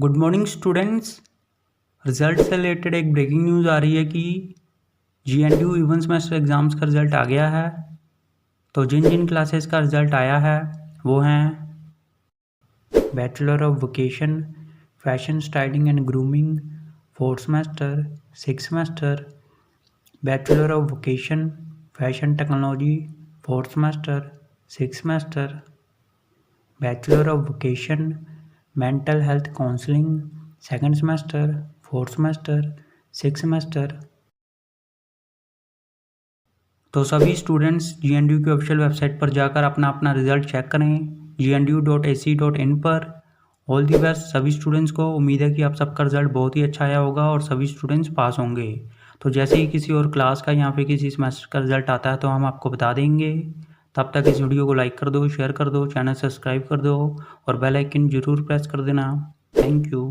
Good morning students. Result से related एक breaking news आ रही है कि GNDU इवन सेमेस्टर एग्ज़ाम्स का रिज़ल्ट आ गया है। तो जिन जिन क्लासेस का रिज़ल्ट आया है वो हैं bachelor of vocation fashion styling and grooming 4th semester, 6th semester, bachelor of vocation fashion technology 4th semester, 6th semester, bachelor of vocation mental health counselling 2nd semester, 4th semester, 6th semester. तो सभी students GNDU की official website पर जाकर अपना अपना result check करें gnu.ac.in पर। All the best सभी स्टूडेंट्स को। उम्मीद है कि आप सबका रिजल्ट बहुत ही अच्छा आया होगा और सभी स्टूडेंट्स पास होंगे। तो जैसे ही किसी और क्लास का या फिर किसी सेमेस्टर का रिजल्ट आता है तो हम आपको बता देंगे। तब तक इस वीडियो को लाइक कर दो, शेयर कर दो, चैनल सब्सक्राइब कर दो और बेल आइकन ज़रूर प्रेस कर देना। Thank you.